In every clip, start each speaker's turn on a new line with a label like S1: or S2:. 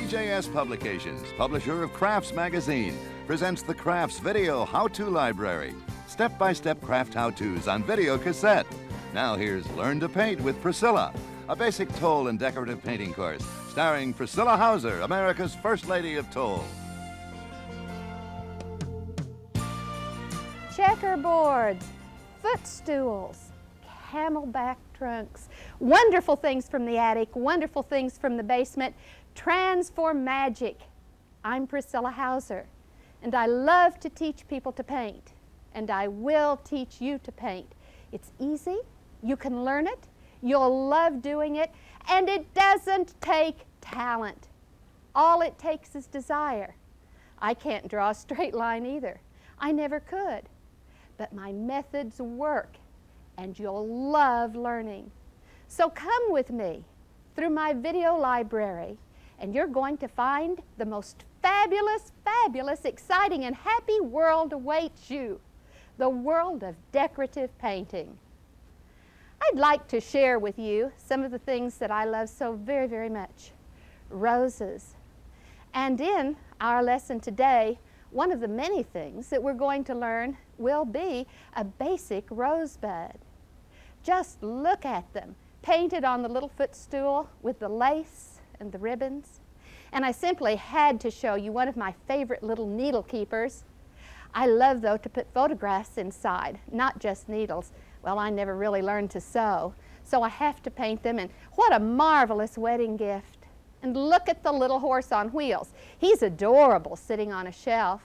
S1: PJS Publications, publisher of Crafts Magazine, presents the Crafts Video How-To Library. Step-by-step craft how-tos on video cassette. Now here's Learn to Paint with Priscilla, a basic tole and decorative painting course starring Priscilla Hauser, America's First Lady of Tole.
S2: Checkerboards, footstools, camelback trunks, wonderful things from the attic, wonderful things from the basement, transform magic. I'm Priscilla Hauser, and I love to teach people to paint, and I will teach you to paint. It's easy, you can learn it, you'll love doing it, and it doesn't take talent. All it takes is desire. I can't draw a straight line either. I never could. But my methods work, and you'll love learning. So come with me through my video library, and you're going to find the most fabulous, exciting, and happy world awaits you, the world of decorative painting. I'd like to share with you some of the things that I love so very much. Roses. And in our lesson today, one of the many things that we're going to learn will be a basic rosebud. Just look at them, painted on the little footstool with the lace and the ribbons. And I simply had to show you one of my favorite little needle keepers. I love, though, to put photographs inside, not just needles. Well, I never really learned to sew, so I have to paint them, and what a marvelous wedding gift. And look at the little horse on wheels. He's adorable sitting on a shelf.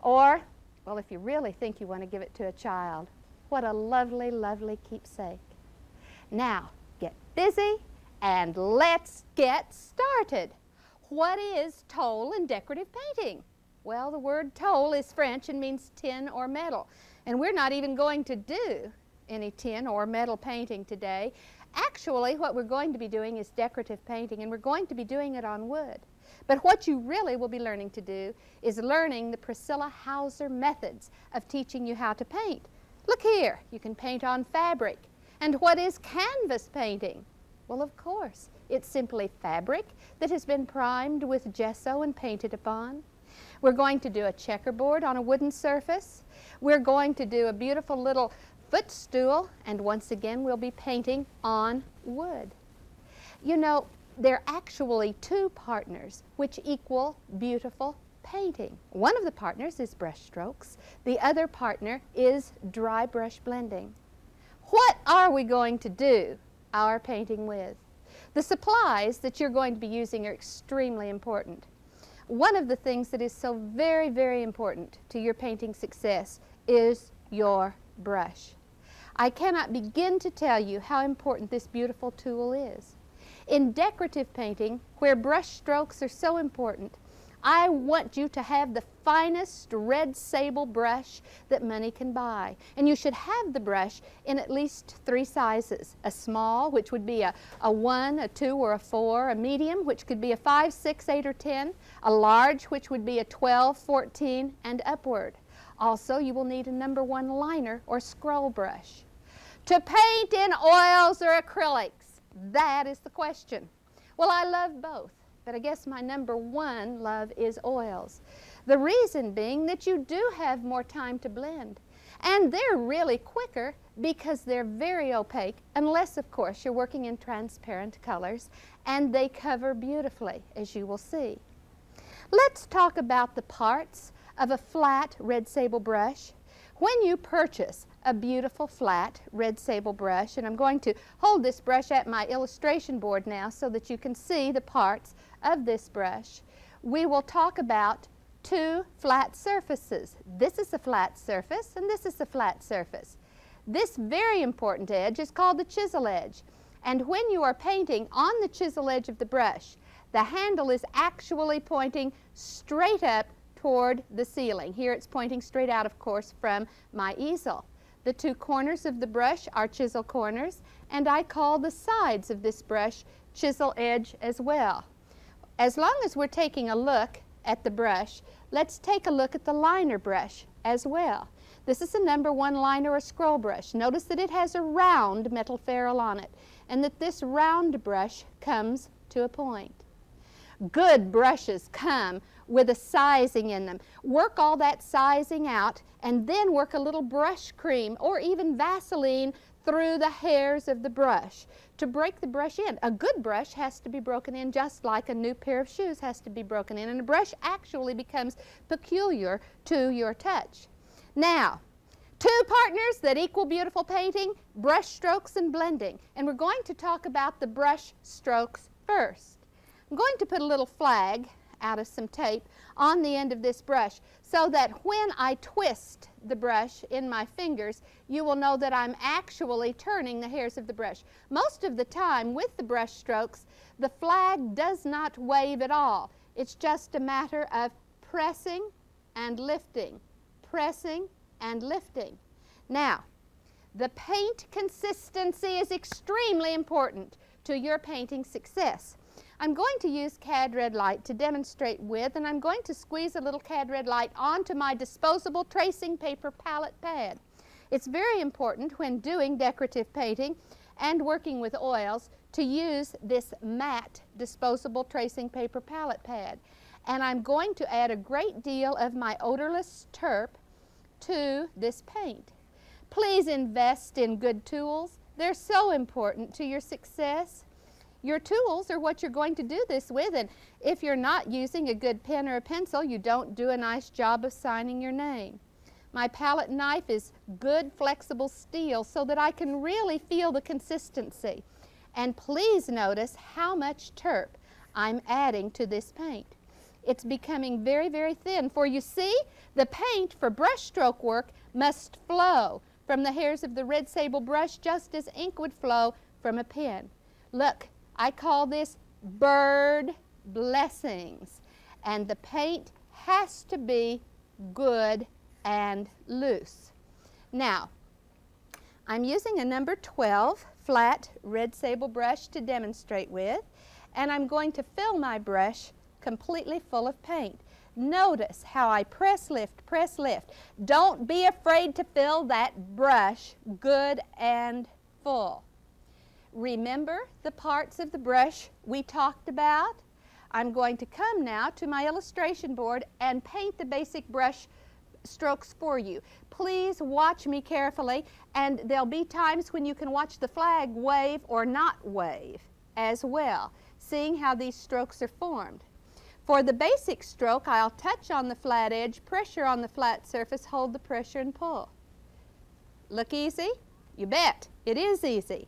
S2: Or, well, if you really think you want to give it to a child, what a lovely keepsake. Now, get busy and let's get started. What is tole and decorative painting? Well, the word tole is French and means tin or metal. And we're not even going to do any tin or metal painting today. Actually, what we're going to be doing is decorative painting, and we're going to be doing it on wood. But what you really will be learning to do is learning the Priscilla Hauser methods of teaching you how to paint. Look here, you can paint on fabric. And what is canvas painting? Well, of course, it's simply fabric that has been primed with gesso and painted upon. We're going to do a checkerboard on a wooden surface. We're going to do a beautiful little footstool, and once again we'll be painting on wood. You know, there are actually two partners which equal beautiful painting. One of the partners is brush strokes. The other partner is dry brush blending. What are we going to do our painting with? The supplies that you're going to be using are extremely important. One of the things that is so very important to your painting success is your brush. I cannot begin to tell you how important this beautiful tool is. In decorative painting, where brush strokes are so important, I want you to have the finest Reuseable brush that money can buy. And you should have the brush in at least 3 sizes. A small, which would be a 1, a 2, or a 4. A medium, which could be a 5, 6, 8, or 10. A large, which would be a 12, 14, and upward. Also, you will need a number 1 liner or scroll brush. To paint in oils or acrylics, that is the question. Well, I love both, but I guess my number 1 love is oils. The reason being that you do have more time to blend, and they're really quicker because they're very opaque, unless, of course, you're working in transparent colors, and they cover beautifully, as you will see. Let's talk about the parts of a flat Reuseable brush. When you purchase a beautiful flat Reuseable brush, and I'm going to hold this brush at my illustration board now so that you can see the parts of this brush, we will talk about 2 flat surfaces. This is a flat surface, and this is a flat surface. This very important edge is called the chisel edge, and when you are painting on the chisel edge of the brush, the handle is actually pointing straight up toward the ceiling. Here it's pointing straight out, of course, from my easel. The 2 corners of the brush are chisel corners, and I call the sides of this brush chisel edge as well. As long as we're taking a look at the brush, let's take a look at the liner brush as well. This is a number 1 liner or scroll brush. Notice that it has a round metal ferrule on it, and that this round brush comes to a point. Good brushes come with a sizing in them. Work all that sizing out and then work a little brush cream or even Vaseline through the hairs of the brush to break the brush in. A good brush has to be broken in just like a new pair of shoes has to be broken in, and a brush actually becomes peculiar to your touch. Now, two partners that equal beautiful painting, brush strokes and blending. And we're going to talk about the brush strokes first. I'm going to put a little flag out of some tape on the end of this brush so that when I twist the brush in my fingers, you will know that I'm actually turning the hairs of the brush. Most of the time with the brush strokes, the flag does not wave at all. It's just a matter of pressing and lifting, pressing and lifting. Now, the paint consistency is extremely important to your painting success. I'm going to use Cad Red Light to demonstrate with, and I'm going to squeeze a little Cad Red Light onto my disposable tracing paper palette pad. It's very important when doing decorative painting and working with oils to use this matte disposable tracing paper palette pad. And I'm going to add a great deal of my odorless terp to this paint. Please invest in good tools. They're so important to your success. Your tools are what you're going to do this with, and if you're not using a good pen or a pencil, you don't do a nice job of signing your name. My palette knife is good flexible steel so that I can really feel the consistency. And please notice how much terp I'm adding to this paint. It's becoming very, very thin, for you see, the paint for brush stroke work must flow from the hairs of the Reuseable brush just as ink would flow from a pen. Look, I call this bird blessings, and the paint has to be good and loose. Now, I'm using a number 12 flat Reuseable brush to demonstrate with, and I'm going to fill my brush completely full of paint. Notice how I press, lift, press, lift. Don't be afraid to fill that brush good and full. Remember the parts of the brush we talked about? I'm going to come now to my illustration board and paint the basic brush strokes for you. Please watch me carefully, and there'll be times when you can watch the flag wave or not wave as well, seeing how these strokes are formed. For the basic stroke, I'll touch on the flat edge, pressure on the flat surface, hold the pressure and pull. Look easy? You bet, it is easy.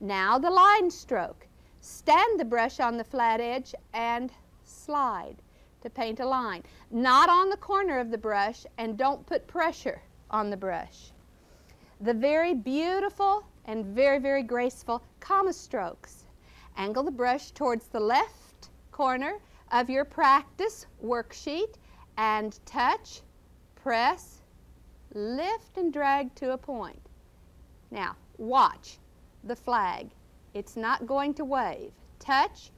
S2: Now the line stroke. Stand the brush on the flat edge and slide to paint a line. Not on the corner of the brush, and don't put pressure on the brush. The very beautiful and very, very graceful comma strokes. Angle the brush towards the left corner of your practice worksheet and touch, press, lift and drag to a point. Now watch the flag. It's not going to wave. Touch,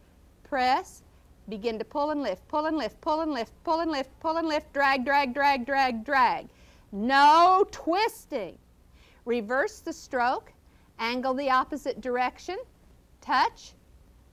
S2: press, begin to pull and lift, pull and lift, pull and lift, pull and lift, pull and lift, drag, drag, drag, drag, drag. No twisting. Reverse the stroke, angle the opposite direction, touch,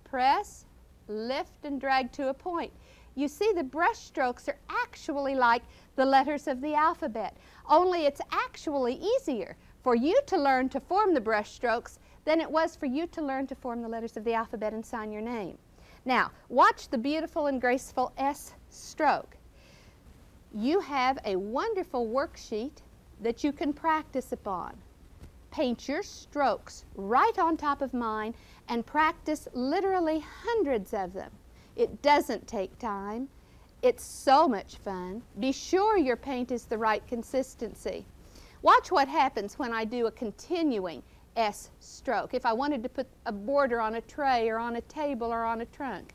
S2: press, lift and drag to a point. You see, the brush strokes are actually like the letters of the alphabet, only it's actually easier for you to learn to form the brush strokes than it was for you to learn to form the letters of the alphabet and sign your name. Now, watch the beautiful and graceful S stroke. You have a wonderful worksheet that you can practice upon. Paint your strokes right on top of mine and practice literally hundreds of them. It doesn't take time. It's so much fun. Be sure your paint is the right consistency. Watch what happens when I do a continuing S stroke. If I wanted to put a border on a tray or on a table or on a trunk.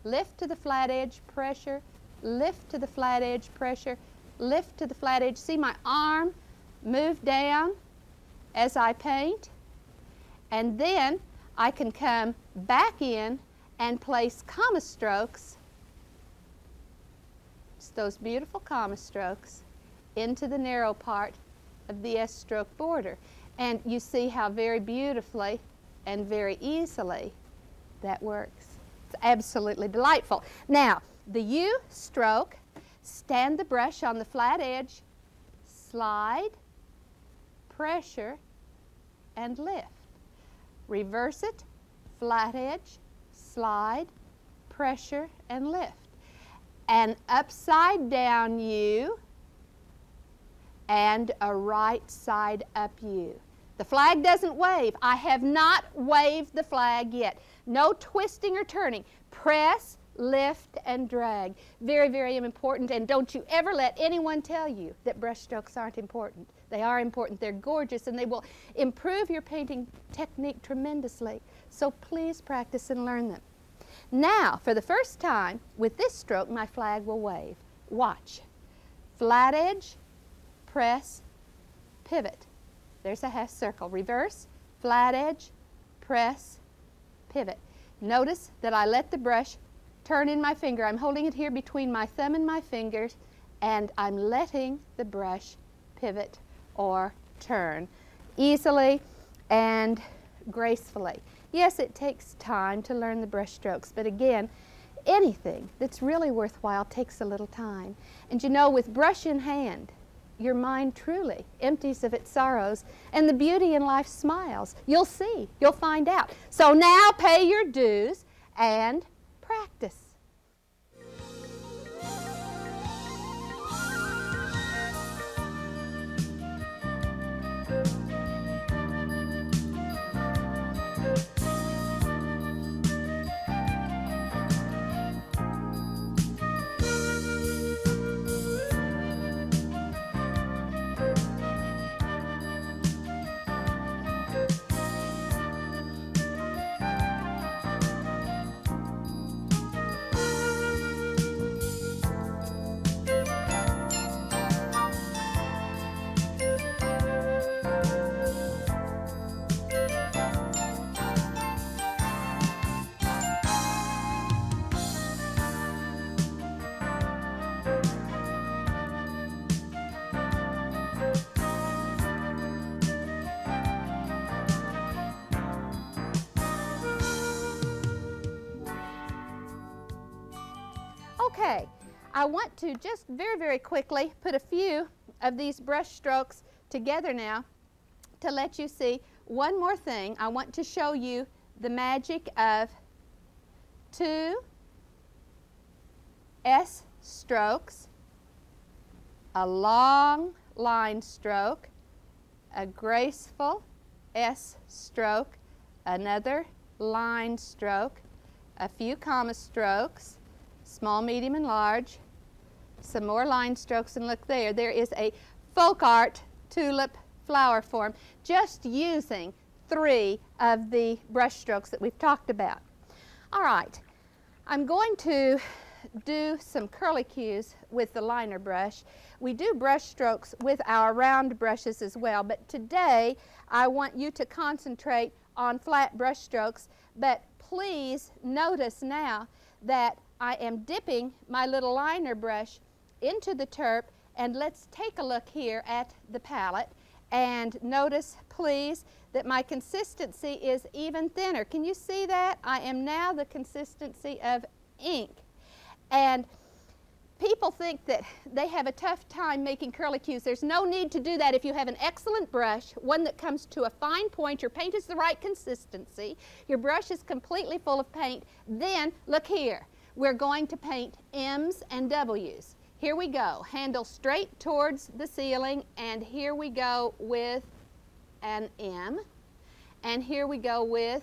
S2: Lift to the flat edge, pressure, lift to the flat edge, pressure, lift to the flat edge. See my arm move down as I paint, and then I can come back in and place comma strokes, just those beautiful comma strokes, into the narrow part of the S stroke border. And you see how very beautifully and very easily that works. It's absolutely delightful. Now, the U stroke, stand the brush on the flat edge, slide, pressure, and lift. Reverse it, flat edge, slide, pressure, and lift. An upside down U and a right side up U. The flag doesn't wave. I have not waved the flag yet. No twisting or turning. Press, lift, and drag. Very, very important. And don't you ever let anyone tell you that brush strokes aren't important. They are important. They're gorgeous, and they will improve your painting technique tremendously. So please practice and learn them. Now, for the first time, with this stroke, my flag will wave. Watch. Flat edge, press, pivot. There's a half circle. Reverse, flat edge, press, pivot. Notice that I let the brush turn in my finger. I'm holding it here between my thumb and my fingers, and I'm letting the brush pivot or turn easily and gracefully. Yes, it takes time to learn the brush strokes, but again, anything that's really worthwhile takes a little time. And you know, with brush in hand, your mind truly empties of its sorrows, and the beauty in life smiles. You'll see. You'll find out. So now pay your dues and practice. Okay, I want to just very, very quickly put a few of these brush strokes together now to let you see one more thing. I want to show you the magic of 2 S strokes, a long line stroke, a graceful S stroke, another line stroke, a few comma strokes, small, medium, and large, some more line strokes, and look there. There is a folk art tulip flower form just using 3 of the brush strokes that we've talked about. All right, I'm going to do some curlicues with the liner brush. We do brush strokes with our round brushes as well, but today I want you to concentrate on flat brush strokes, but please notice now that I am dipping my little liner brush into the turp, and let's take a look here at the palette and notice please that my consistency is even thinner. Can you see that? I am now the consistency of ink. And people think that they have a tough time making curlicues. There's no need to do that if you have an excellent brush, one that comes to a fine point, your paint is the right consistency, your brush is completely full of paint, then look here. We're going to paint M's and W's. Here we go. Handle straight towards the ceiling, and here we go with an M, and here we go with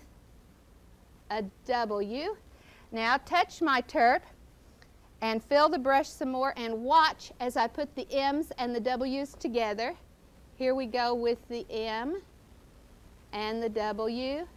S2: a W. Now touch my turp and fill the brush some more, and watch as I put the M's and the W's together. Here we go with the M and the W,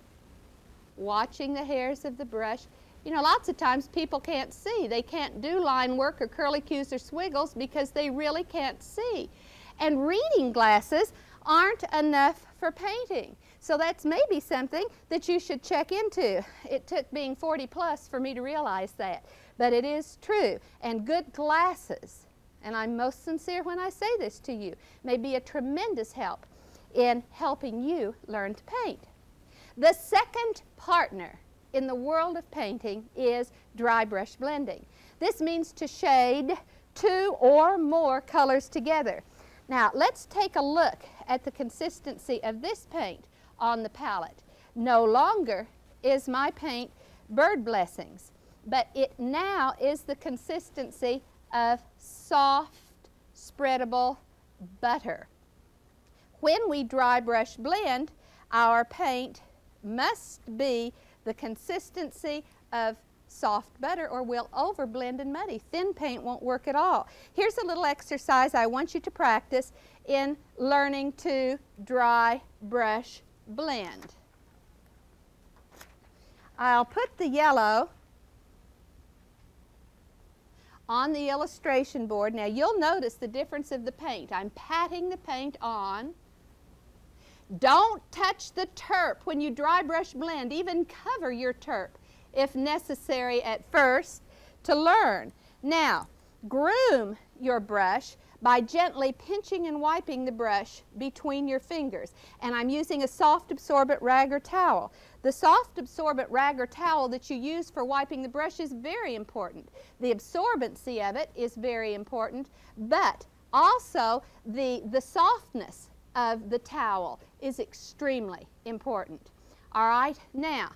S2: watching the hairs of the brush. You know, lots of times people can't see. They can't do line work or curlicues or swiggles because they really can't see. And reading glasses aren't enough for painting. So that's maybe something that you should check into. It took being 40 plus for me to realize that. But it is true. And good glasses, and I'm most sincere when I say this to you, may be a tremendous help in helping you learn to paint. The second partner in the world of painting is dry brush blending. This means to shade 2 or more colors together. Now let's take a look at the consistency of this paint on the palette. No longer is my paint bird blessings, but it now is the consistency of soft, spreadable butter. When we dry brush blend, our paint must be the consistency of soft butter or we'll overblend and muddy. Thin paint won't work at all. Here's a little exercise I want you to practice in learning to dry brush blend. I'll put the yellow on the illustration board. Now you'll notice the difference of the paint. I'm patting the paint on. Don't touch the terp when you dry brush blend. Even cover your terp if necessary at first to learn. Now, groom your brush by gently pinching and wiping the brush between your fingers. And I'm using a soft absorbent rag or towel. The soft absorbent rag or towel that you use for wiping the brush is very important. The absorbency of it is very important, but also the softness of the towel is extremely important. All right, now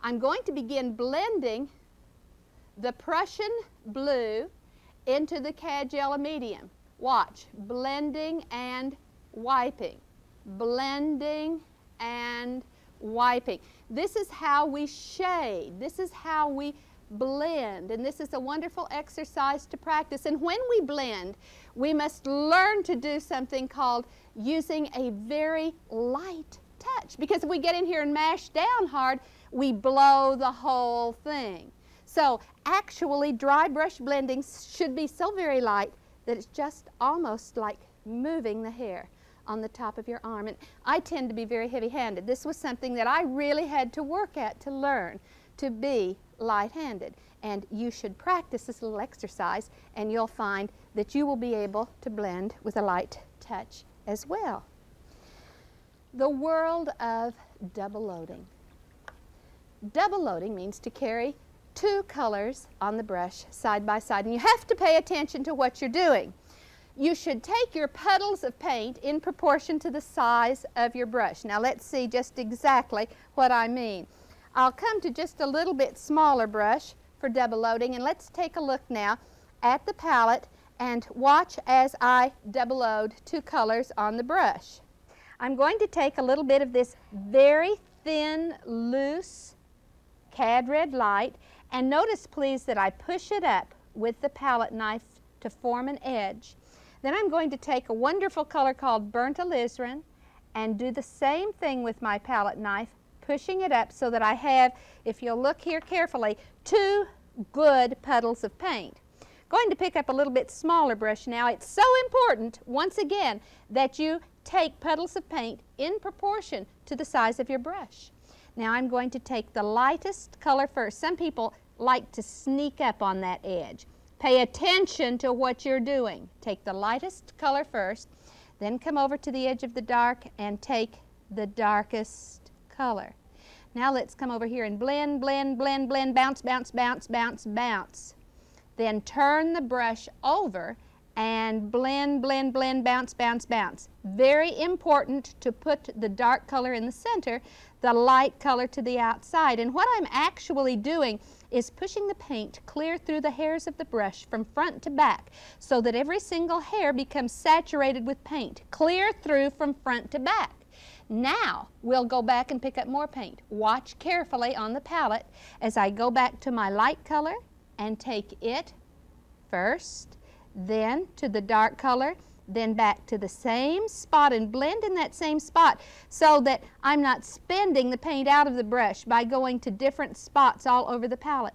S2: I'm going to begin blending the Prussian blue into the cad yellow medium. Watch, blending and wiping, blending and wiping. This is how we shade. This is how we blend, and this is a wonderful exercise to practice. And when we blend, we must learn to do something called using a very light touch, because if we get in here and mash down hard, we blow the whole thing. So actually dry brush blending should be so very light that it's just almost like moving the hair on the top of your arm. And I tend to be very heavy-handed. This was something that I really had to work at to learn to be light-handed. And you should practice this little exercise and you'll find that you will be able to blend with a light touch as well. The world of double loading. Double loading means to carry 2 colors on the brush side by side, and you have to pay attention to what you're doing. You should take your puddles of paint in proportion to the size of your brush. Now let's see just exactly what I mean. I'll come to just a little bit smaller brush for double loading, and let's take a look now at the palette and watch as I double load 2 colors on the brush. I'm going to take a little bit of this very thin, loose cad red light, and notice please that I push it up with the palette knife to form an edge. Then I'm going to take a wonderful color called burnt alizarin and do the same thing with my palette knife, pushing it up so that I have, if you'll look here carefully, 2 good puddles of paint. Going to pick up a little bit smaller brush now. It's so important, once again, that you take puddles of paint in proportion to the size of your brush. Now I'm going to take the lightest color first. Some people like to sneak up on that edge. Pay attention to what you're doing. Take the lightest color first, then come over to the edge of the dark and take the darkest color. Now let's come over here and blend, blend, blend, blend, bounce, bounce, bounce, bounce, bounce. Then turn the brush over and blend, blend, blend, bounce, bounce, bounce. Very important to put the dark color in the center, the light color to the outside. And what I'm actually doing is pushing the paint clear through the hairs of the brush from front to back so that every single hair becomes saturated with paint, clear through from front to back. Now we'll go back and pick up more paint. Watch carefully on the palette as I go back to my light color and take it first, then to the dark color, then back to the same spot and blend in that same spot so that I'm not spending the paint out of the brush by going to different spots all over the palette.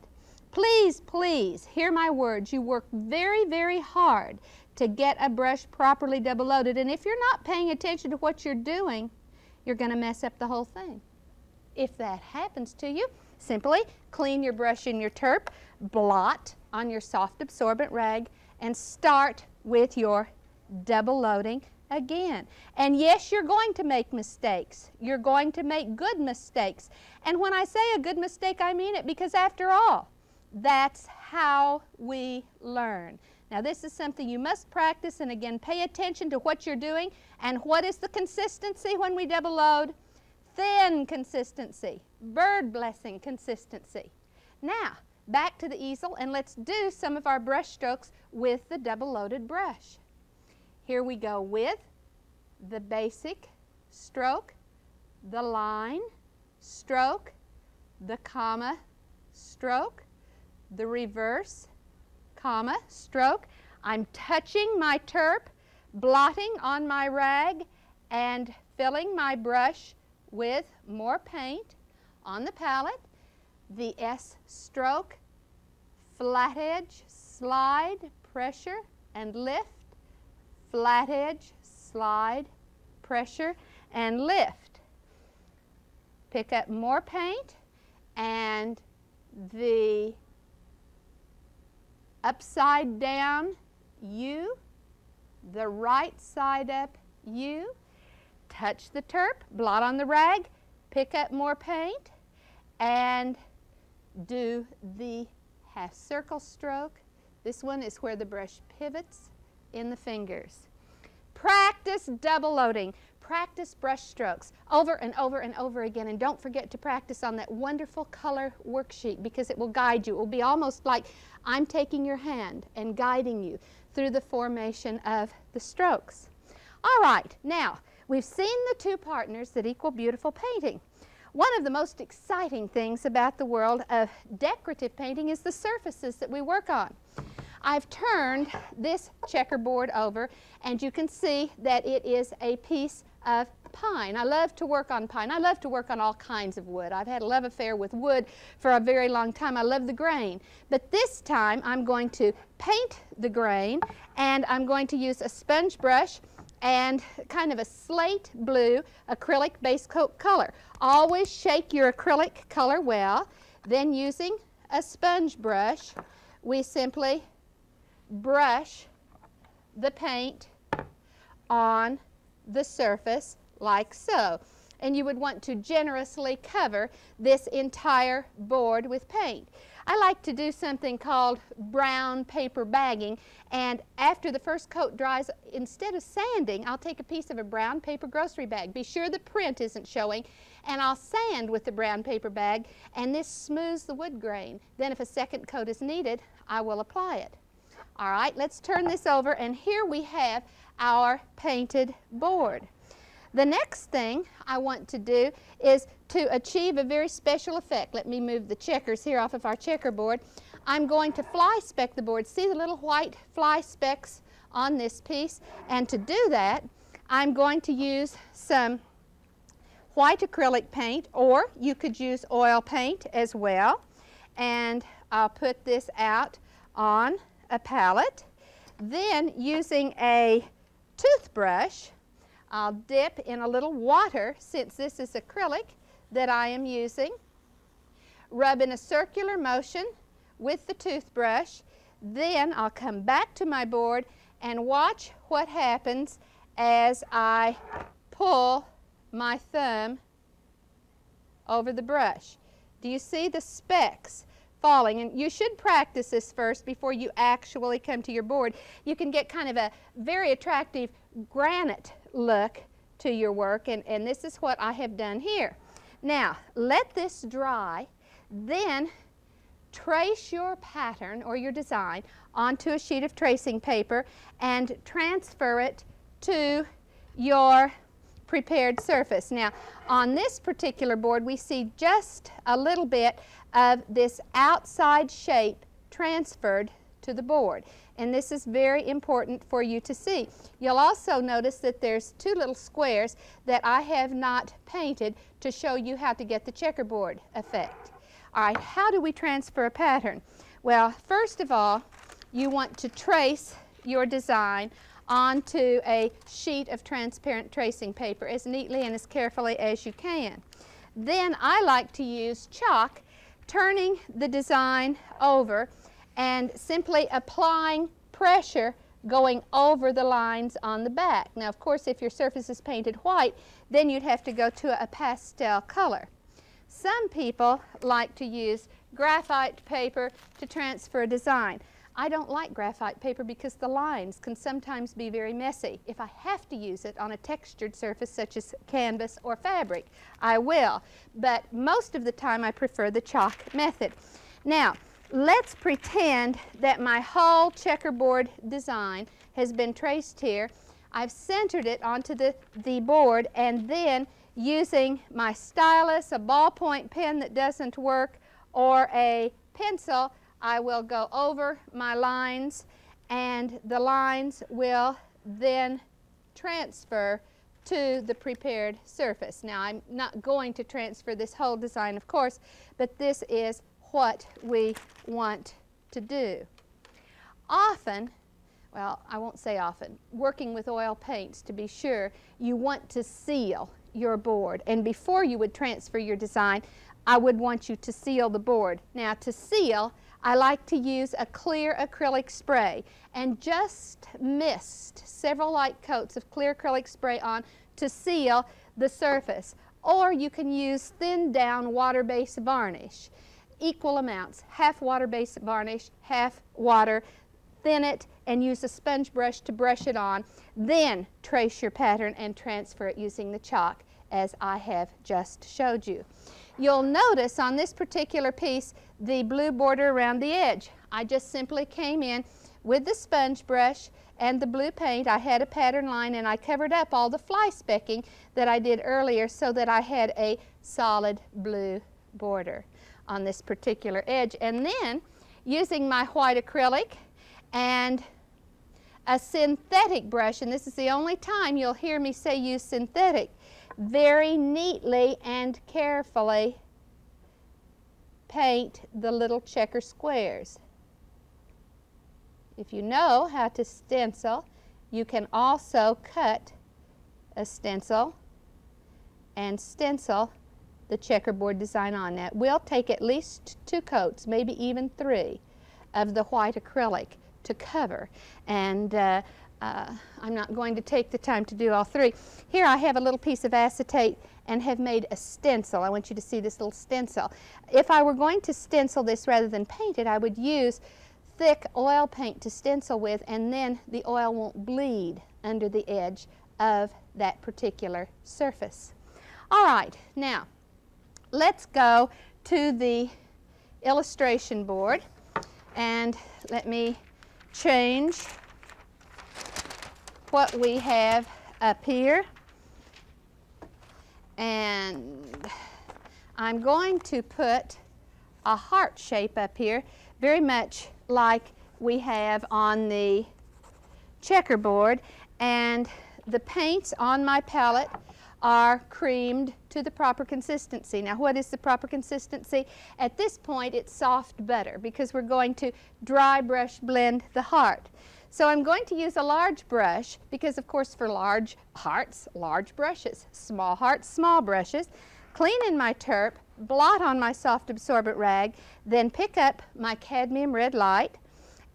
S2: Please, please, hear my words. You work very, very hard to get a brush properly double loaded, and if you're not paying attention to what you're doing, you're going to mess up the whole thing. If that happens to you, simply clean your brush in your terp, blot on your soft absorbent rag, and start with your double loading again. And yes, you're going to make mistakes. You're going to make good mistakes. And when I say a good mistake, I mean it, because after all, that's how we learn. Now this is something you must practice, and again, pay attention to what you're doing. And what is the consistency when we double load? Thin consistency, bird blessing consistency. Now, back to the easel, and let's do some of our brush strokes with the double loaded brush. Here we go with the basic stroke, the line stroke, the comma stroke, the reverse comma stroke. I'm touching my terp, blotting on my rag, and filling my brush with more paint on the palette. The S stroke, flat edge, slide, pressure, and lift. Flat edge, slide, pressure, and lift. Pick up more paint, and the upside down U, the right side up U. Touch the terp, blot on the rag, pick up more paint, and do the half circle stroke. This one is where the brush pivots in the fingers. Practice double loading. Practice brush strokes over and over and over again, and don't forget to practice on that wonderful color worksheet, because it will guide you. It will be almost like I'm taking your hand and guiding you through the formation of the strokes. All right, now we've seen the two partners that equal beautiful painting. One of the most exciting things about the world of decorative painting is the surfaces that we work on. I've turned this checkerboard over, and you can see that it is a piece of pine. I love to work on pine. I love to work on all kinds of wood. I've had a love affair with wood for a very long time. I love the grain. But this time I'm going to paint the grain, and I'm going to use a sponge brush and kind of a slate blue acrylic base coat color. Always shake your acrylic color well. Then using a sponge brush, we simply brush the paint on the surface like so. And you would want to generously cover this entire board with paint. I like to do something called brown paper bagging, and after the first coat dries, instead of sanding, I'll take a piece of a brown paper grocery bag. Be sure the print isn't showing, and I'll sand with the brown paper bag, and this smooths the wood grain. Then if a second coat is needed, I will apply it. All right, let's turn this over, and here we have our painted board. The next thing I want to do is to achieve a very special effect. Let me move the checkers here off of our checkerboard. I'm going to fly speck the board. See the little white fly specks on this piece? And to do that, I'm going to use some white acrylic paint, or you could use oil paint as well. And I'll put this out on a palette. Then using a toothbrush, I'll dip in a little water, since this is acrylic that I am using. Rub in a circular motion with the toothbrush. Then I'll come back to my board and watch what happens as I pull my thumb over the brush. Do you see the specks falling? And you should practice this first before you actually come to your board. You can get kind of a very attractive granite look to your work, and this is what I have done here. Now, let this dry, then trace your pattern or your design onto a sheet of tracing paper and transfer it to your prepared surface. Now, on this particular board, we see just a little bit of this outside shape transferred to the board. And this is very important for you to see. You'll also notice that there's two little squares that I have not painted to show you how to get the checkerboard effect. All right, how do we transfer a pattern? Well, first of all, you want to trace your design onto a sheet of transparent tracing paper as neatly and as carefully as you can. Then I like to use chalk, turning the design over and simply applying pressure going over the lines on the back. Now, of course, if your surface is painted white, then you'd have to go to a pastel color. Some people like to use graphite paper to transfer a design. I don't like graphite paper because the lines can sometimes be very messy. If I have to use it on a textured surface such as canvas or fabric, I will. But most of the time I prefer the chalk method. Now, let's pretend that my whole checkerboard design has been traced here. I've centered it onto the board, and then using my stylus, a ballpoint pen that doesn't work, or a pencil, I will go over my lines, and the lines will then transfer to the prepared surface. Now, I'm not going to transfer this whole design, of course, but this is what we want to do. Often, well, I won't say often, working with oil paints, to be sure, you want to seal your board. And before you would transfer your design, I would want you to seal the board. Now, to seal, I like to use a clear acrylic spray and just mist several light coats of clear acrylic spray on to seal the surface. Or you can use thinned down water-based varnish. Equal amounts, half water-based varnish, half water. Thin it and use a sponge brush to brush it on. Then trace your pattern and transfer it using the chalk as I have just showed you. You'll notice on this particular piece the blue border around the edge. I just simply came in with the sponge brush and the blue paint. I had a pattern line and I covered up all the fly specking that I did earlier so that I had a solid blue border on this particular edge. And then using my white acrylic and a synthetic brush, and this is the only time you'll hear me say use synthetic, very neatly and carefully paint the little checker squares. If you know how to stencil, you can also cut a stencil and stencil the checkerboard design on that. We'll take at least 2 coats, maybe even 3, of the white acrylic to cover. And I'm not going to take the time to do all 3. Here I have a little piece of acetate and have made a stencil. I want you to see this little stencil. If I were going to stencil this rather than paint it, I would use thick oil paint to stencil with, and then the oil won't bleed under the edge of that particular surface. All right, now let's go to the illustration board, and let me change what we have up here. And I'm going to put a heart shape up here, very much like we have on the checkerboard. And the paints on my palette are creamed to the proper consistency. Now, what is the proper consistency? At this point, it's soft butter because we're going to dry brush blend the heart. So I'm going to use a large brush because, of course, for large hearts, large brushes. Small hearts, small brushes. Clean in my turp, blot on my soft absorbent rag, then pick up my cadmium red light.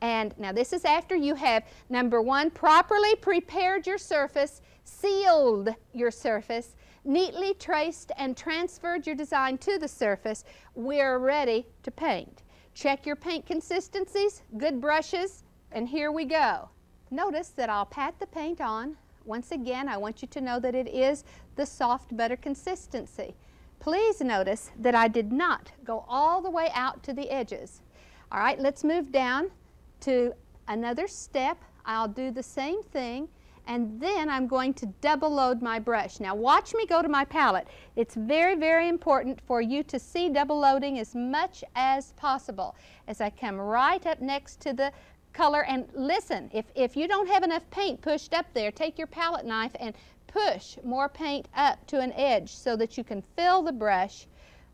S2: And now this is after you have, number 1, properly prepared your surface, sealed your surface, neatly traced and transferred your design to the surface. We're ready to paint. Check your paint consistencies, good brushes, and here we go. Notice that I'll pat the paint on. Once again, I want you to know that it is the soft butter consistency. Please notice that I did not go all the way out to the edges. All right, let's move down to another step. I'll do the same thing, and then I'm going to double load my brush. Now watch me go to my palette. It's very, very important for you to see double loading as much as possible. As I come right up next to the color, and listen, if you don't have enough paint pushed up there, take your palette knife and push more paint up to an edge so that you can fill the brush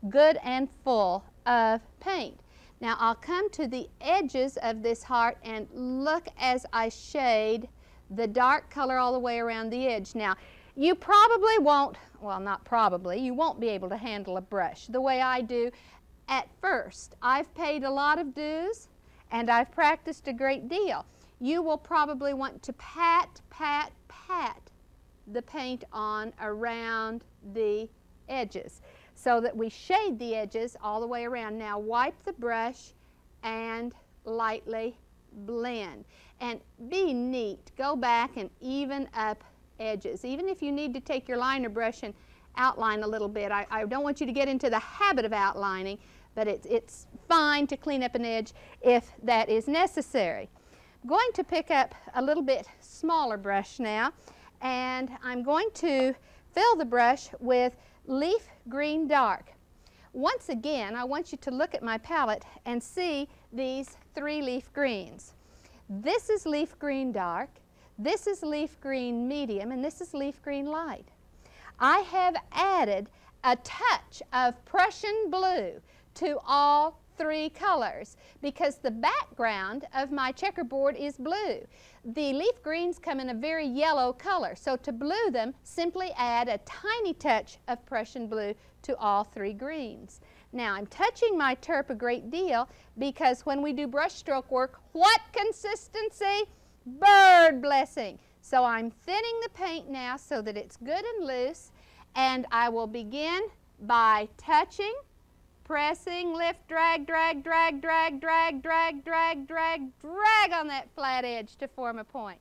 S2: good and full of paint. Now I'll come to the edges of this heart and look as I shade the dark color all the way around the edge. Now you probably won't, well not probably, you won't be able to handle a brush the way I do at first. I've paid a lot of dues and I've practiced a great deal. you will probably want to pat, pat, pat the paint on around the edges so that we shade the edges all the way around. Now wipe the brush and lightly blend. And be neat. Go back and even up edges. Even if you need to take your liner brush and outline a little bit. I don't want you to get into the habit of outlining, but it's fine to clean up an edge if that is necessary. I'm going to pick up a little bit smaller brush now, and I'm going to fill the brush with Leaf Green Dark. Once again, I want you to look at my palette and see these three leaf greens. This is Leaf Green Dark, this is Leaf Green Medium, and this is Leaf Green Light. I have added a touch of Prussian blue to all three colors because the background of my checkerboard is blue. The leaf greens come in a very yellow color, so to blue them, simply add a tiny touch of Prussian blue to all three greens. Now I'm touching my turp a great deal because when we do brush stroke work, what consistency? Bird blessing. So I'm thinning the paint now so that it's good and loose, and I will begin by touching, pressing, lift, drag, drag, drag, drag, drag, drag, drag, drag, drag on that flat edge to form a point.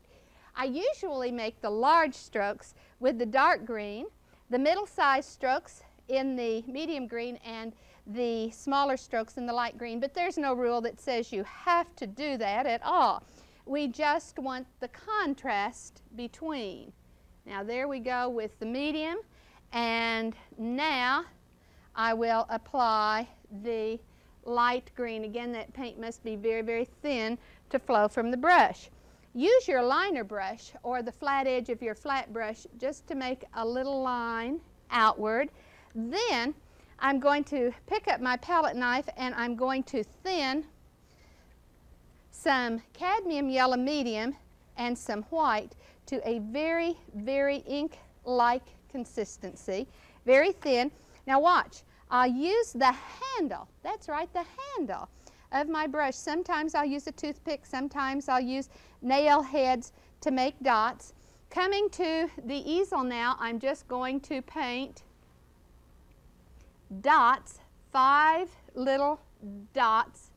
S2: I usually make the large strokes with the dark green, the middle-sized strokes in the medium green, and the smaller strokes in the light green, but there's no rule that says you have to do that at all. We just want the contrast between. Now there we go with the medium, and now I will apply the light green. Again, that paint must be very, very thin to flow from the brush. Use your liner brush or the flat edge of your flat brush just to make a little line outward. Then I'm going to pick up my palette knife and I'm going to thin some cadmium yellow medium and some white to a very, very ink-like consistency, very thin. Now watch, I'll use the handle, that's right, the handle of my brush. Sometimes I'll use a toothpick, sometimes I'll use nail heads to make dots. Coming to the easel now, I'm just going to paint dots, 5 little dots,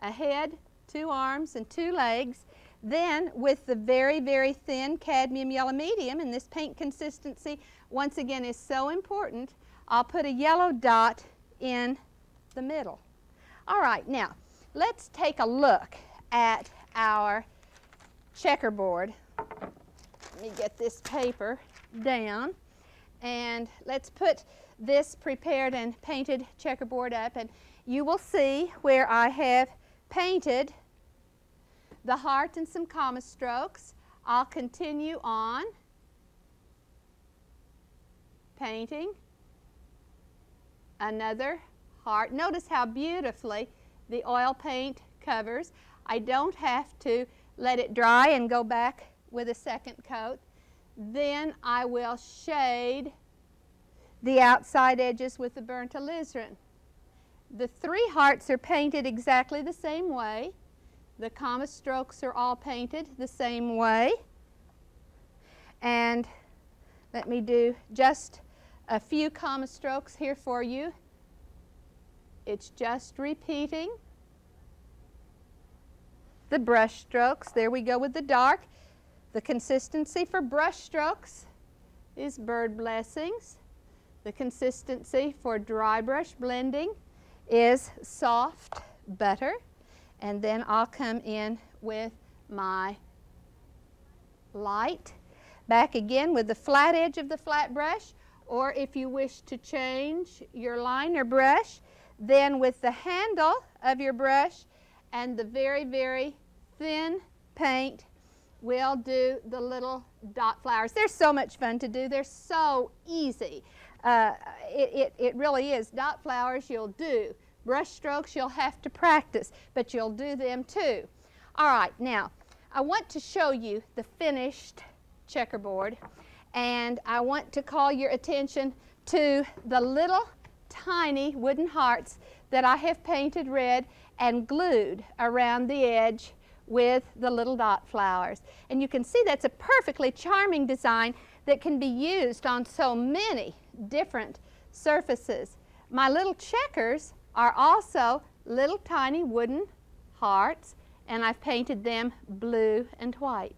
S2: a head, 2 arms, and 2 legs. Then with the very, very thin cadmium yellow medium, and this paint consistency once again is so important, I'll put a yellow dot in the middle. All right, now let's take a look at our checkerboard. Let me get this paper down, and let's put this prepared and painted checkerboard up, and you will see where I have painted the heart and some comma strokes. I'll continue on painting another heart. Notice how beautifully the oil paint covers. I don't have to let it dry and go back with a second coat. Then I will shade the outside edges with the burnt alizarin. The 3 hearts are painted exactly the same way. The comma strokes are all painted the same way. And let me do just a few comma strokes here for you. It's just repeating the brush strokes. There we go with the dark. The consistency for brush strokes is bird blessings. The consistency for dry brush blending is soft butter. And then I'll come in with my light. Back again with the flat edge of the flat brush, or if you wish to change your liner brush, then with the handle of your brush and the very, very thin paint, we'll do the little dot flowers. They're so much fun to do. They're so easy. It really is. Dot flowers you'll do. Brush strokes you'll have to practice, but you'll do them too. All right, now I want to show you the finished checkerboard, and I want to call your attention to the little tiny wooden hearts that I have painted red and glued around the edge with the little dot flowers. And you can see that's a perfectly charming design that can be used on so many different surfaces. My little checkers are also little tiny wooden hearts, and I've painted them blue and white.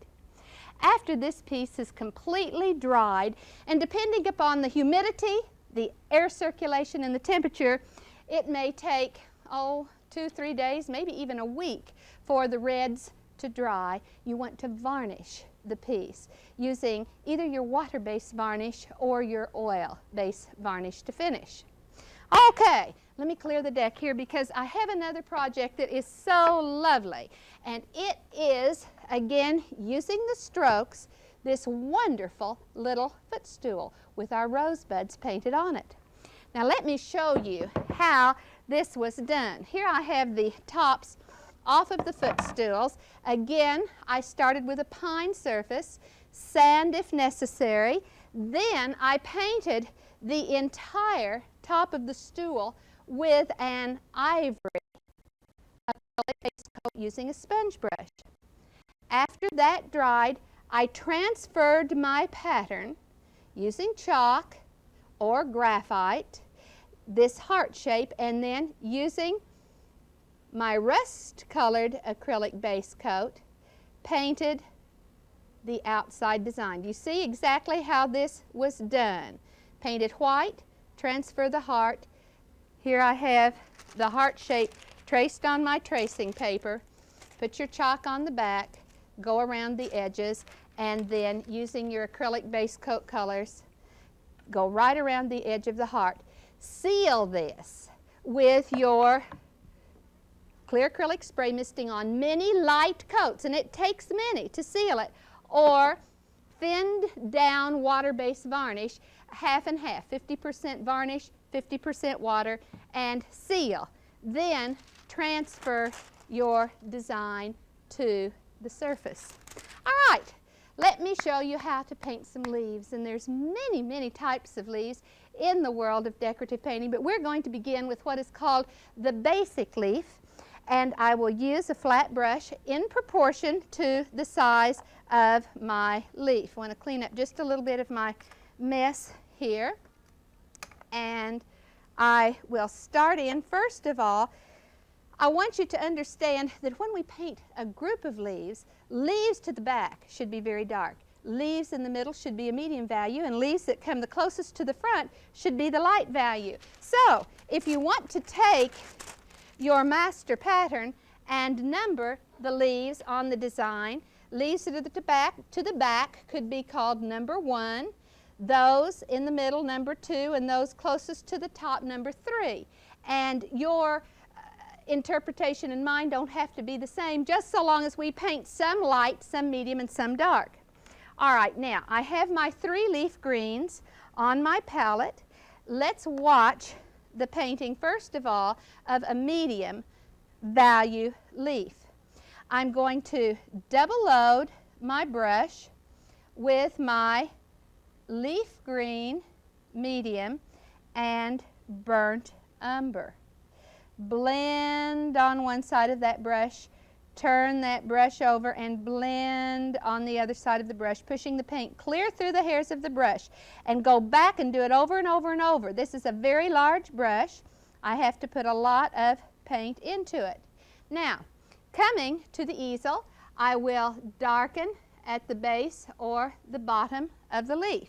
S2: After this piece is completely dried, and depending upon the humidity, the air circulation, and the temperature, it may take, 2-3 days, maybe even a week for the reds to dry. You want to varnish the piece using either your water-based varnish or your oil-based varnish to finish. Okay, let me clear the deck here because I have another project that is so lovely, and it is, again, using the strokes, this wonderful little footstool with our rosebuds painted on it. Now let me show you how this was done. Here I have the tops off of the footstools. Again, I started with a pine surface, sand if necessary. Then I painted the entire top of the stool with an ivory acrylic base coat using a sponge brush. After that dried, I transferred my pattern using chalk or graphite, this heart shape, and then using my rust-colored acrylic base coat, painted the outside design. You see exactly how this was done. Painted white, transfer the heart. Here I have the heart shape traced on my tracing paper. Put your chalk on the back, go around the edges, and then using your acrylic base coat colors, go right around the edge of the heart. Seal this with your clear acrylic spray misting on many light coats, and it takes many to seal it, or thinned down water-based varnish, half and half, 50% varnish, 50% water, and seal. Then transfer your design to the surface. All right, let me show you how to paint some leaves, and there's many, many types of leaves in the world of decorative painting, but we're going to begin with what is called the basic leaf, and I will use a flat brush in proportion to the size of my leaf. I want to clean up just a little bit of my mess here, and I will start in. First of all, I want you to understand that when we paint a group of leaves, leaves to the back should be very dark. Leaves in the middle should be a medium value, and leaves that come the closest to the front should be the light value. So, if you want to take your master pattern and number the leaves on the design, leaves that are to the back could be called number 1, those in the middle number 2, and those closest to the top number 3. And your interpretation and mine don't have to be the same, just so long as we paint some light, some medium, and some dark. All right, now I have my 3 leaf greens on my palette. Let's watch the painting, first of all, of a medium value leaf. I'm going to double load my brush with my leaf green, medium, and burnt umber. Blend on one side of that brush, turn that brush over, and blend on the other side of the brush, pushing the paint clear through the hairs of the brush, and go back and do it over and over and over. This is a very large brush. I have to put a lot of paint into it. Now, coming to the easel, I will darken at the base or the bottom of the leaf.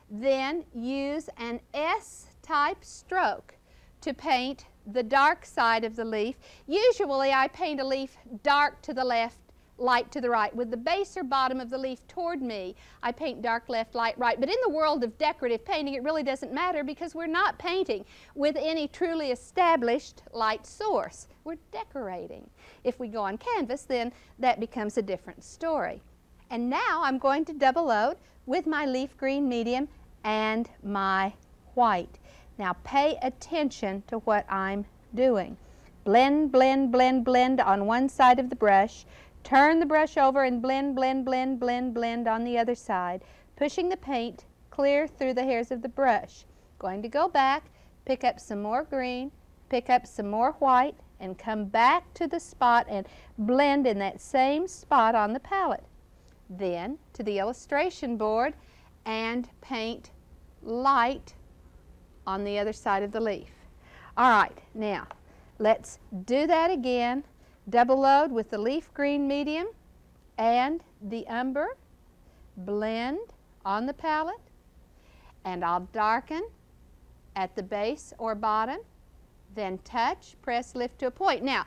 S2: Then use an S-type stroke to paint the dark side of the leaf. Usually I paint a leaf dark to the left, light to the right. With the base or bottom of the leaf toward me, I paint dark left, light right. But in the world of decorative painting, it really doesn't matter because we're not painting with any truly established light source. We're decorating. If we go on canvas, then that becomes a different story. And now I'm going to double load with my leaf green medium and my white. Now pay attention to what I'm doing. Blend, blend, blend, blend on one side of the brush. Turn the brush over and blend, blend, blend, blend, blend on the other side, pushing the paint clear through the hairs of the brush. Going to go back, pick up some more green, pick up some more white, and come back to the spot and blend in that same spot on the palette. Then to the illustration board and paint light on the other side of the leaf. All right, now let's do that again. Double load with the leaf green medium and the umber, blend on the palette, and I'll darken at the base or bottom, then touch, press, lift to a point. Now,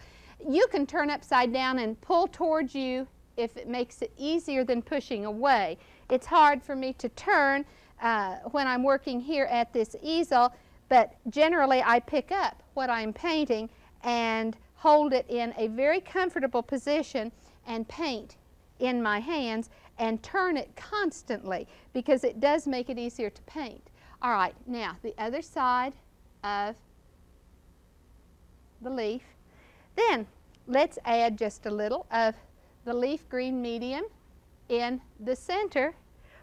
S2: you can turn upside down and pull towards you if it makes it easier than pushing away. It's hard for me to turn when I'm working here at this easel, but generally I pick up what I'm painting and hold it in a very comfortable position and paint in my hands and turn it constantly because it does make it easier to paint. All right, now the other side of the leaf. Then let's add just a little of the leaf green medium in the center.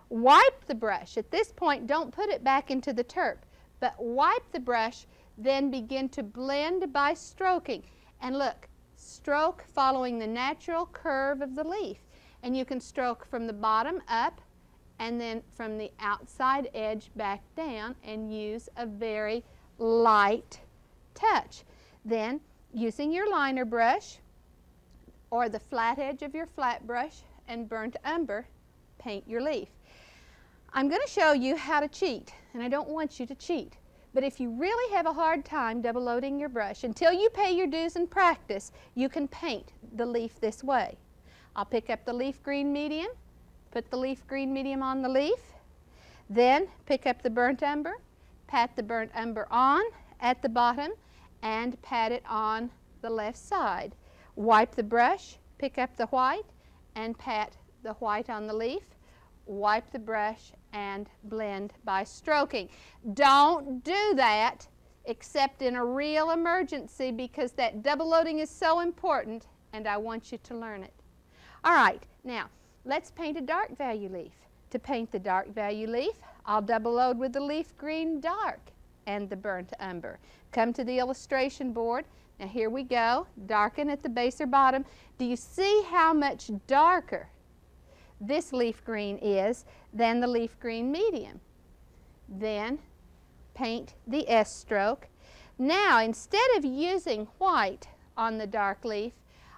S2: Wipe the brush. At this point, don't put it back into the turp, but wipe the brush, then begin to blend by stroking. And look, stroke following the natural curve of the leaf. And you can stroke from the bottom up and then from the outside edge back down and use a very light touch. Then, using your liner brush or the flat edge of your flat brush and burnt umber, paint your leaf. I'm going to show you how to cheat, and I don't want you to cheat. But if you really have a hard time double loading your brush, until you pay your dues and practice, you can paint the leaf this way. I'll pick up the leaf green medium, put the leaf green medium on the leaf, then pick up the burnt umber, pat the burnt umber on at the bottom, and pat it on the left side. Wipe the brush, pick up the white, and pat the white on the leaf. Wipe the brush and blend by stroking. Don't do that except in a real emergency because that double loading is so important and I want you to learn it. All right, now let's paint a dark value leaf. To paint the dark value leaf, I'll double load with the leaf green dark and the burnt umber. Come to the illustration board. Now here we go. Darken at the base or bottom. Do you see how much darker this leaf green is than the leaf green medium? Then paint the S stroke. Now instead of using white on the dark leaf,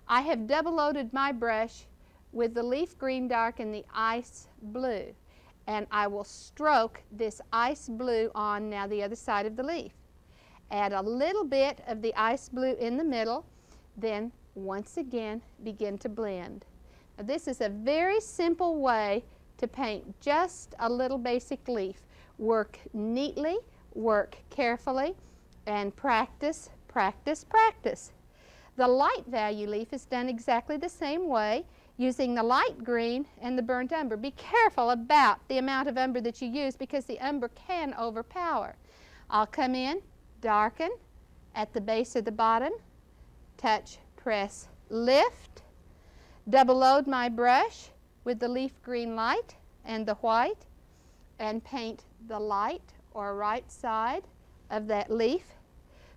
S2: I have double loaded my brush with the leaf green dark and the ice blue. And I will stroke this ice blue on now the other side of the leaf. Add a little bit of the ice blue in the middle, then once again begin to blend. Now, this is a very simple way to paint just a little basic leaf. Work neatly, work carefully, and practice, practice, practice. The light value leaf is done exactly the same way, using the light green and the burnt umber. Be careful about the amount of umber that you use because the umber can overpower. I'll come in, darken at the base of the bottom, touch, press, lift, double load my brush with the leaf green light and the white, and paint the light or right side of that leaf.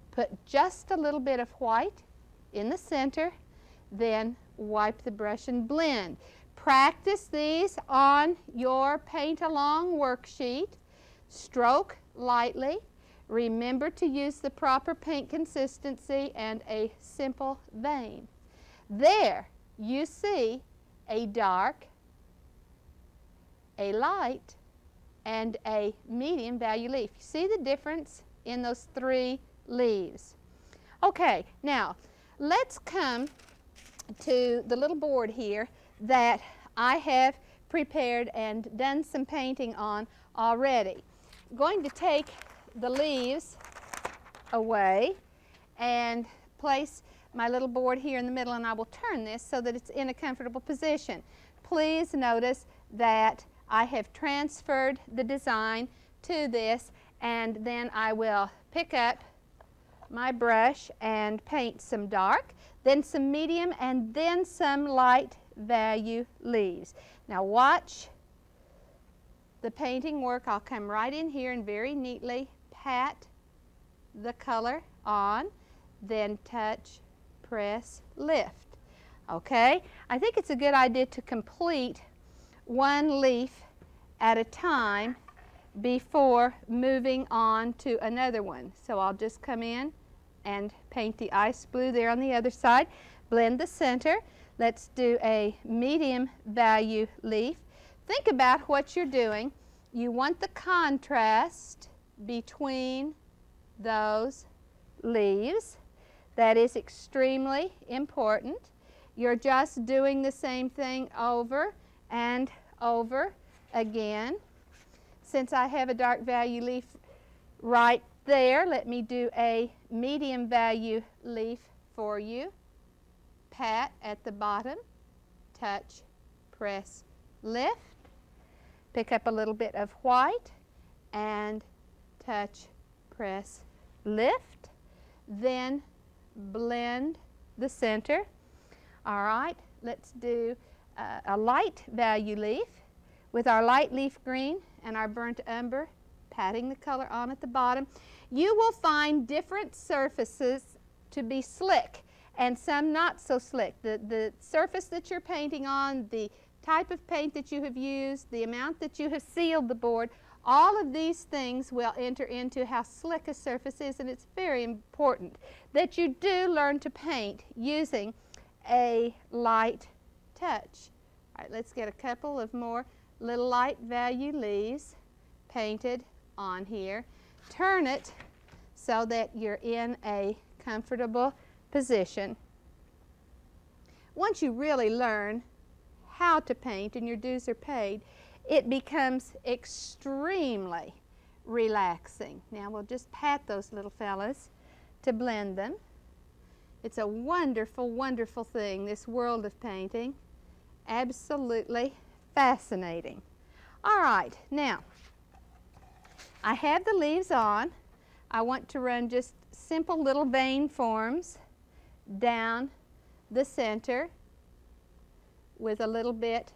S2: Put just a little bit of white in the center, then wipe the brush and blend. Practice these on your paint along worksheet. Stroke lightly. Remember to use the proper paint consistency and a simple vein. There you see a dark, a light, and a medium value leaf. You see the difference in those three leaves. Okay, now let's come to the little board here that I have prepared and done some painting on already. I'm going to take the leaves away and place my little board here in the middle, and I will turn this so that it's in a comfortable position. Please notice that I have transferred the design to this, and then I will pick up my brush and paint some dark, then some medium, and then some light value leaves. Now watch the painting work. I'll come right in here and very neatly pat the color on, then touch, press, lift. Okay? I think it's a good idea to complete one leaf at a time before moving on to another one. So I'll just come in and paint the ice blue there on the other side, blend the center. Let's do a medium value leaf. Think about what you're doing. You want the contrast between those leaves. That is extremely important. You're just doing the same thing over and over again. Since I have a dark value leaf right there, let me do a medium value leaf for you. Pat at the bottom, touch, press, lift. Pick up a little bit of white and touch, press, lift. Then blend the center. All right, let's do a light value leaf with our light leaf green and our burnt umber, patting the color on at the bottom. You will find different surfaces to be slick and some not so slick. The surface that you're painting on, the type of paint that you have used, the amount that you have sealed the board, all of these things will enter into how slick a surface is, and it's very important that you do learn to paint using a light touch. All right, let's get a couple of more little light value leaves painted on here. Turn it so that you're in a comfortable position. Once you really learn how to paint and your dues are paid, it becomes extremely relaxing. Now we'll just pat those little fellas to blend them. It's a wonderful, wonderful thing, this world of painting. Absolutely fascinating. All right, now I have the leaves on. I want to run just simple little vein forms down the center with a little bit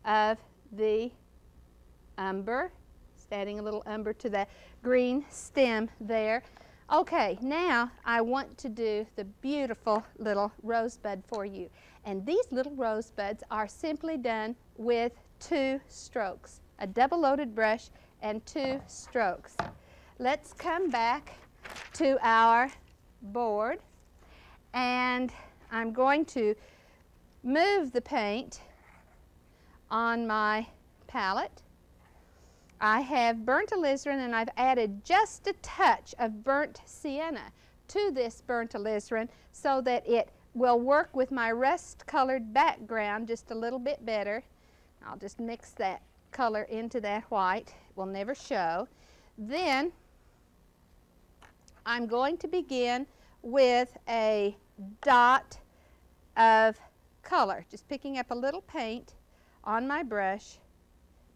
S2: of the umber, just adding a little umber to that green stem there. Okay, now I want to do the beautiful little rosebud for you. And these little rosebuds are simply done with 2 strokes, a double-loaded brush and 2 strokes. Let's come back to our board, and I'm going to move the paint on my palette. I have burnt alizarin, and I've added just a touch of burnt sienna to this burnt alizarin so that it will work with my rust-colored background just a little bit better. I'll just mix that color into that white. It will never show. Then I'm going to begin with a dot of color, just picking up a little paint on my brush,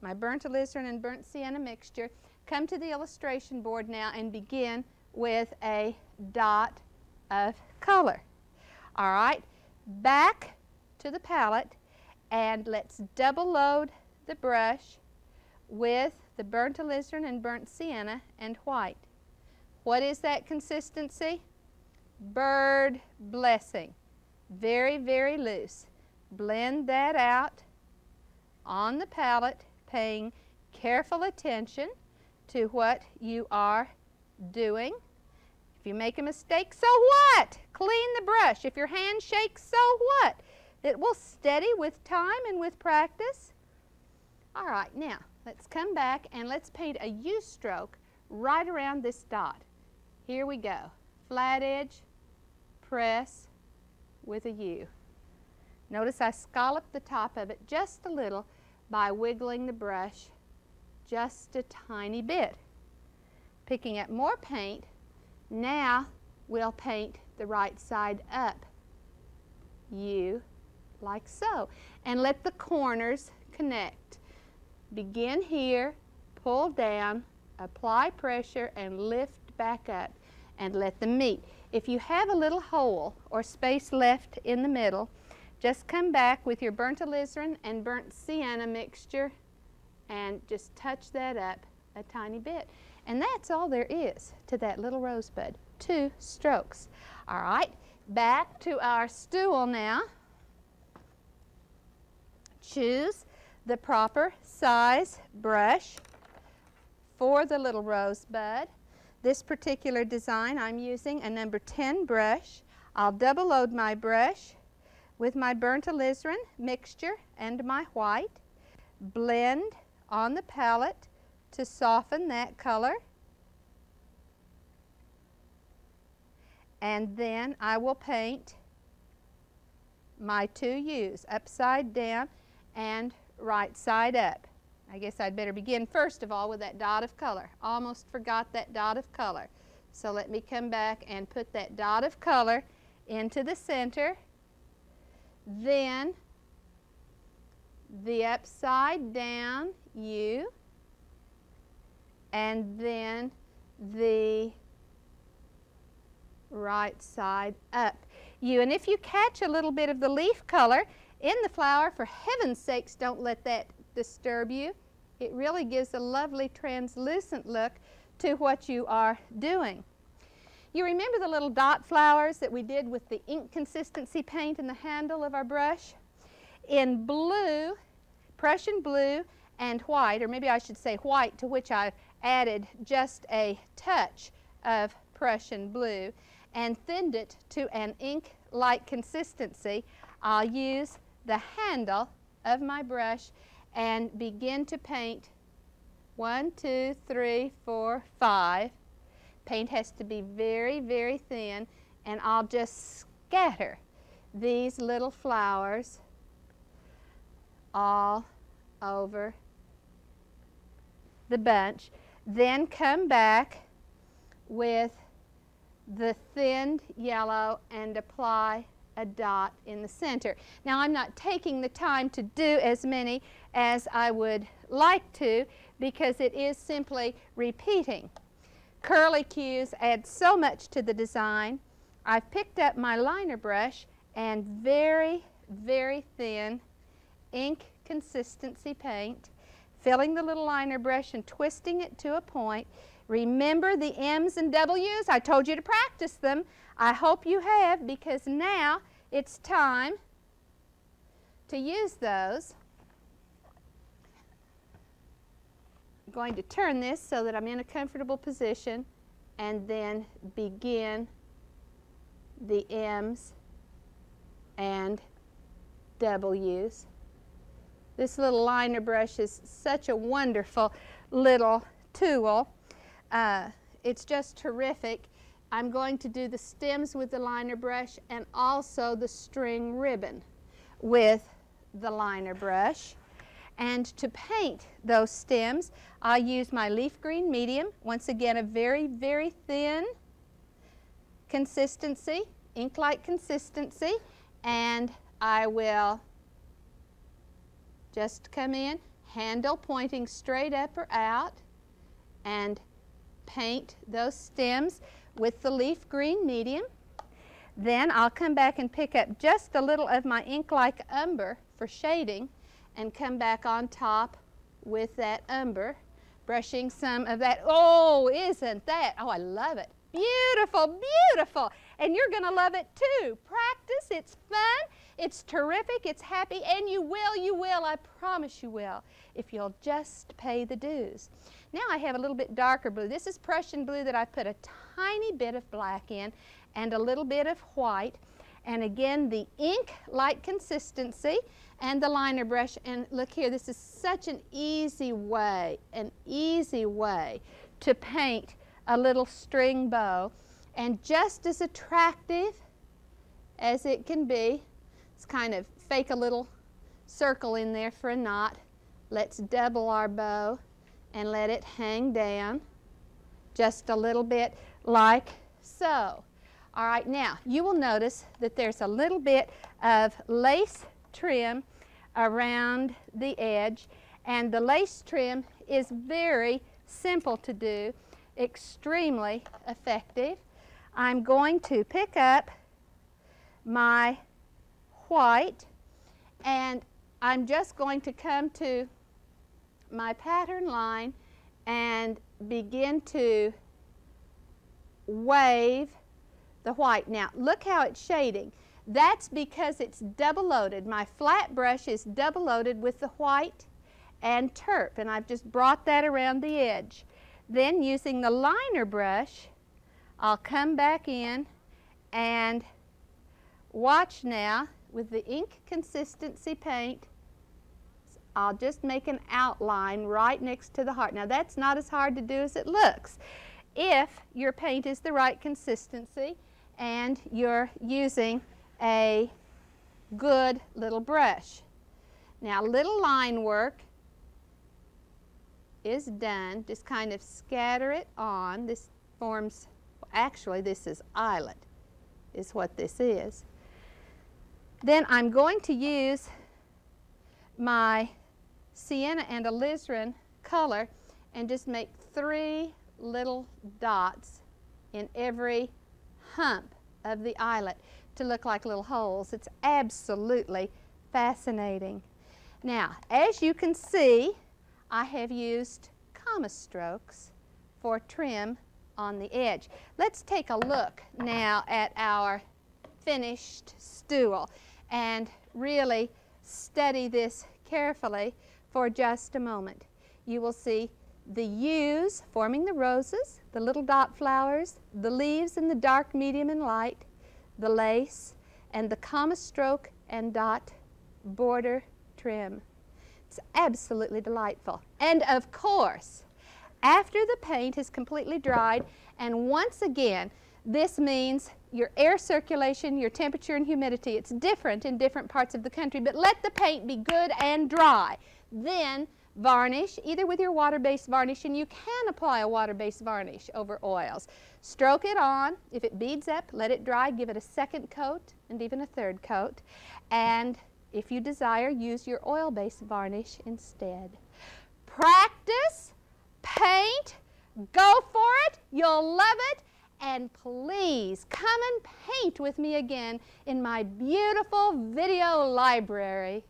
S2: my burnt alizarin and burnt sienna mixture. Come to the illustration board now and begin with a dot of color. All right, back to the palette, and let's double load the brush with the burnt alizarin and burnt sienna and white. What is that consistency? Bird blessing. Very, very loose. Blend that out on the palette, paying careful attention to what you are doing. If you make a mistake, so what? Clean the brush. If your hand shakes, so what? It will steady with time and with practice. All right, now let's come back and let's paint a U stroke right around this dot. Here we go. Flat edge, press with a U. Notice I scalloped the top of it just a little by wiggling the brush just a tiny bit. Picking up more paint, now we'll paint the right side up. U, like so. And let the corners connect. Begin here, pull down, apply pressure, and lift back up, and let them meet. If you have a little hole or space left in the middle, just come back with your burnt alizarin and burnt sienna mixture and just touch that up a tiny bit. And that's all there is to that little rosebud. 2 strokes. All right, Back to our stool now. Choose the proper size brush for the little rosebud. This particular design, I'm using a number 10 brush. I'll double load my brush with my burnt alizarin mixture and my white. Blend on the palette to soften that color. And then I will paint my two U's, upside down and right side up. I guess I'd better begin first of all with that dot of color. Almost forgot that dot of color. So let me come back and put that dot of color into the center. Then the upside down U, and then the right side up U. And if you catch a little bit of the leaf color in the flower, for heaven's sakes, don't let that disturb you. It really gives a lovely translucent look to what you are doing. You remember the little dot flowers that we did with the ink consistency paint in the handle of our brush? In blue, Prussian blue and white, or maybe I should say white, to which I've added just a touch of Prussian blue and thinned it to an ink-like consistency, I'll use the handle of my brush and begin to paint 1, 2, 3, 4, 5. Paint has to be very, very thin, and I'll just scatter these little flowers all over the bunch. Then come back with the thinned yellow and apply a dot in the center. Now I'm not taking the time to do as many as I would like to because it is simply repeating. Curly cues add so much to the design. I've picked up my liner brush and very, very thin ink consistency paint, filling the little liner brush and twisting it to a point. Remember the M's and W's? I told you to practice them. I hope you have, because now it's time to use those. I'm going to turn this so that I'm in a comfortable position and then begin the M's and W's. This little liner brush is such a wonderful little tool. It's just terrific. I'm going to do the stems with the liner brush and also the string ribbon with the liner brush. And to paint those stems, I'll use my leaf green medium. Once again, a very, very thin consistency, ink-like consistency, and I will just come in, handle pointing straight up or out, and paint those stems with the leaf green medium. Then I'll come back and pick up just a little of my ink-like umber for shading and come back on top with that umber, brushing some of that. Oh, isn't that? Oh, I love it. Beautiful, beautiful. And you're going to love it too. Practice. It's fun. It's terrific. It's happy. And you will. I promise you will, if you'll just pay the dues. Now I have a little bit darker blue. This is Prussian blue that I put a tiny bit of black in and a little bit of white. And again, the ink-like consistency and the liner brush. And look here, this is such an easy way to paint a little string bow. And just as attractive as it can be, let's kind of fake a little circle in there for a knot. Let's double our bow and let it hang down just a little bit like so. All right, now you will notice that there's a little bit of lace trim around the edge, and the lace trim is very simple to do, extremely effective. I'm going to pick up my white, and I'm just going to come to my pattern line and begin to wave the white. Now look how it's shading. That's because it's double loaded. My flat brush is double loaded with the white and turp, and I've just brought that around the edge. Then using the liner brush, I'll come back in and watch now with the ink consistency paint. I'll just make an outline right next to the heart. Now that's not as hard to do as it looks if your paint is the right consistency and you're using a good little brush. Now little line work is done. Just kind of scatter it on. This forms, actually this is eyelet, is what this is. Then I'm going to use my sienna and alizarin color and just make 3 little dots in every hump of the eyelet to look like little holes. It's absolutely fascinating. Now, as you can see, I have used comma strokes for trim on the edge. Let's take a look now at our finished stool and really study this carefully for just a moment. You will see the U's forming the roses, the little dot flowers, the leaves in the dark, medium, and light, the lace, and the comma stroke and dot border trim. It's absolutely delightful. And of course, after the paint is completely dried, and once again, this means your air circulation, your temperature and humidity, it's different in different parts of the country, but let the paint be good and dry. Then varnish, either with your water-based varnish, and you can apply a water-based varnish over oils. Stroke it on. If it beads up, let it dry, give it a second coat and even a third coat. And if you desire, use your oil-based varnish instead. Practice, paint, go for it, you'll love it, and please come and paint with me again in my beautiful video library.